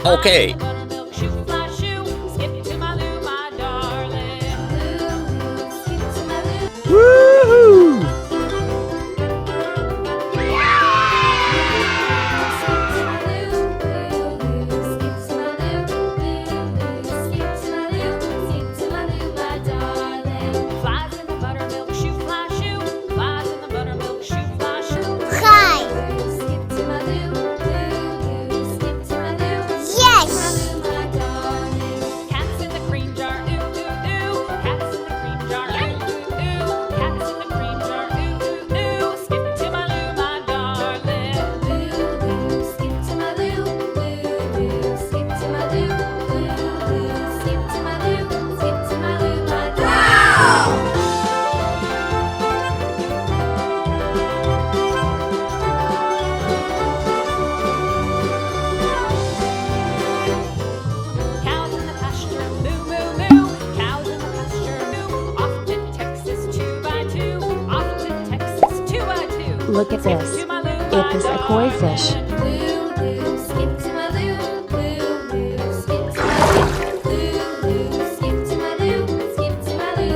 Okay. Woohoo! Look at this. It is a koi fish.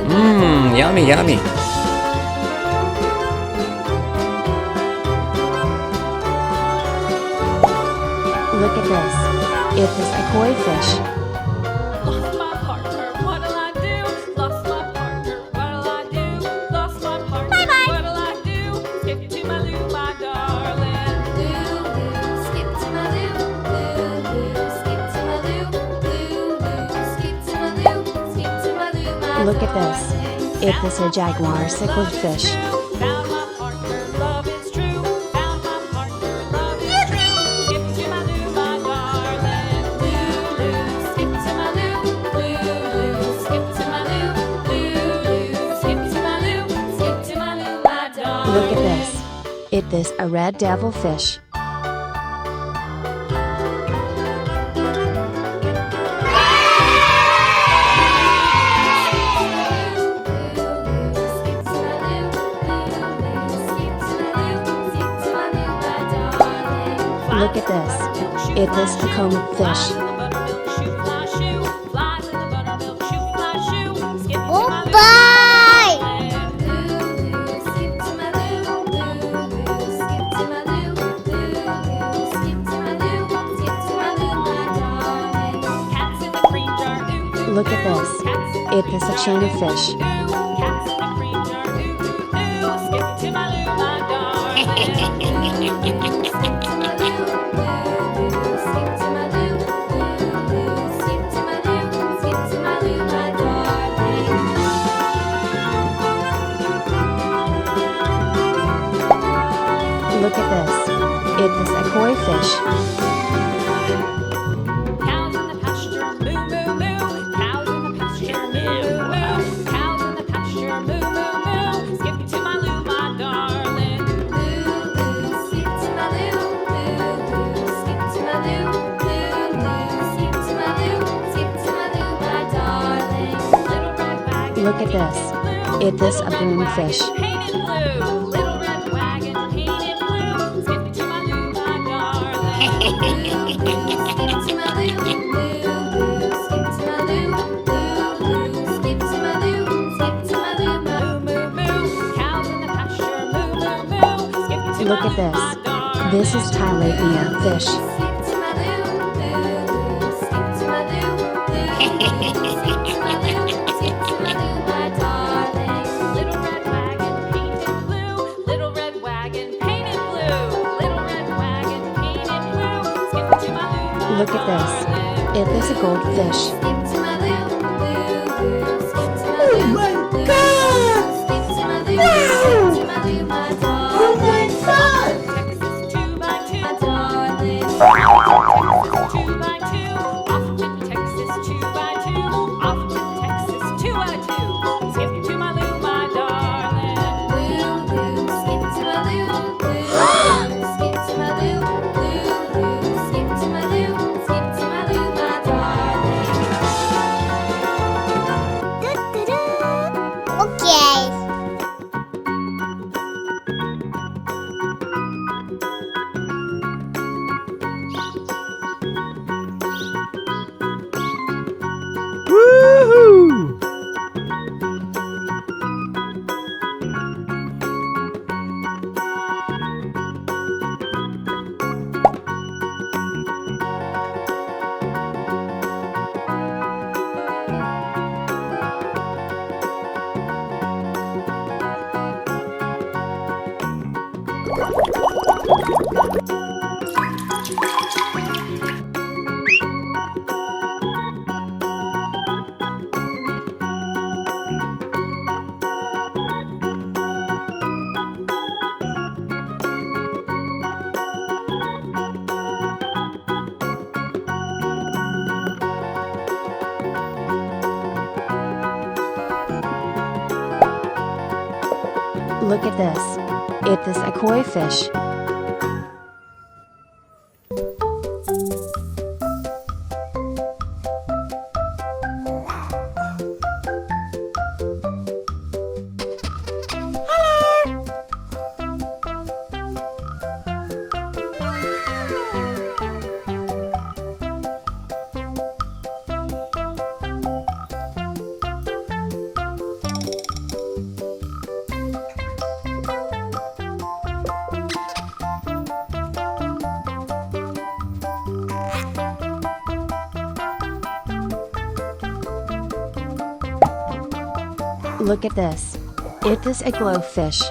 Mmm, yummy, yummy. Look at this. It is a koi fish. Look at this. It is a jaguar cichlid fish. Look at this. It is a red devil fish. Look at this. It is a comb fish. Oh, bye! Look at this. It is a chain of fish. Look at this. It is a koi fish. Cows in the pasture, moo moo moo. Cows in the pasture, moo moo moo. Cows in the pasture, moo moo moo. Skip to my loo, my darling. Loo loo, skip to my loo. Loo loo, skip to my loo. Loo loo, skip to my loo. Skip to my loo, my darling. Little red wagon. Look at this. It is a boom fish. Painted blue. Little red wagon, painted blue. Skip to my loo, my darling. Skip to my loo. Loo, skip to my loo. Loo, skip to my loo. Skip to my loo, moo moo moo. Cows in the pasture, moo moo moo. Skip to Look my at loo, this. my darling. This is tilapia fish. Skip to my loo. Loo, skip to my loo. Loo, skip to my loo. Skip to my loo, my darling. Little red wagon painted blue. Little red wagon painted blue. Little red wagon painted blue. Skip to my loo, my Look at this. It is a goldfish. Skip to my loo, loo, skip to my loo. Oh my God! Skip to my loo, skip to my loo, my darling. Oh my God! Texas 2x2, my darling. Texas 2x2, off to Texas 2x2, off to Texas 2x2. Skip to my loo, my darling. Loo, loo, skip to my loo, loo, skip to my loo, loo, skip to my loo, skip to my loo, my darling. Look at this. It is a koi fish. Look at this. It is a glowfish.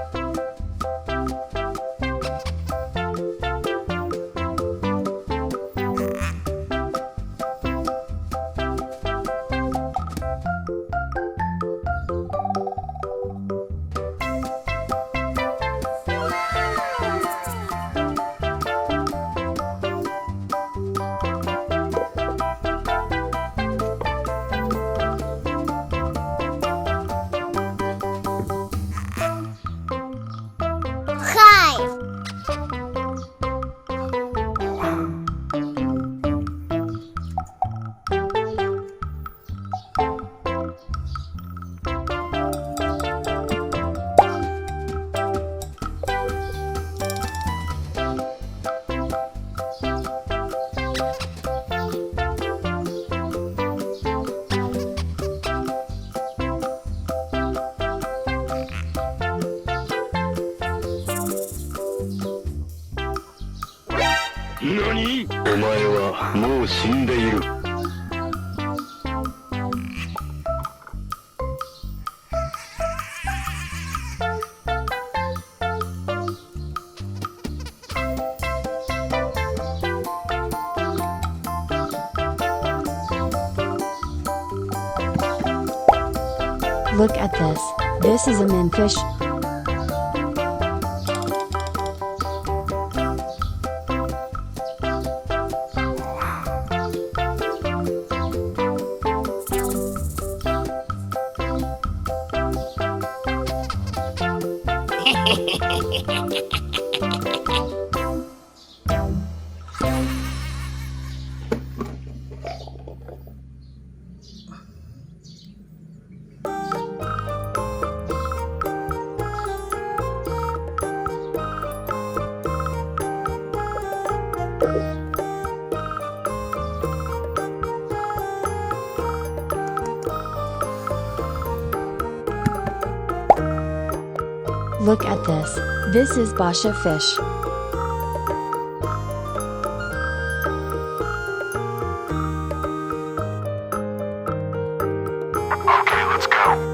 Hi. Look at this. This is a minfish. Look at this. This is Basha fish. Okay, let's go.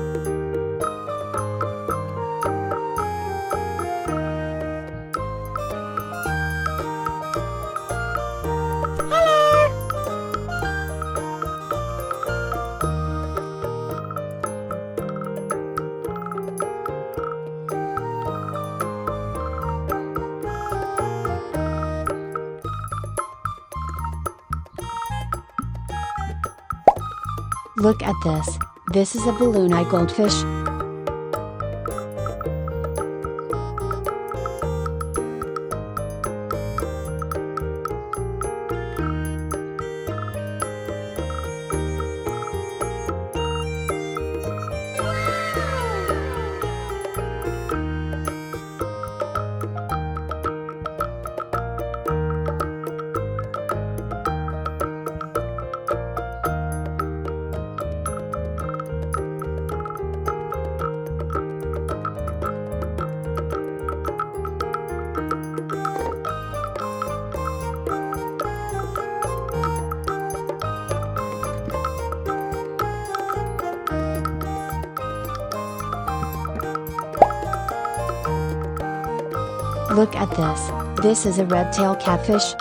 Look at this. This is a balloon-eye goldfish. Look at this. This is a red-tailed catfish.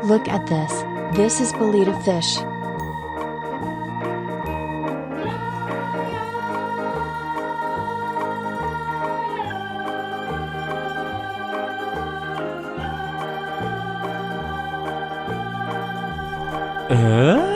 Look at this. This is Betta fish. Huh?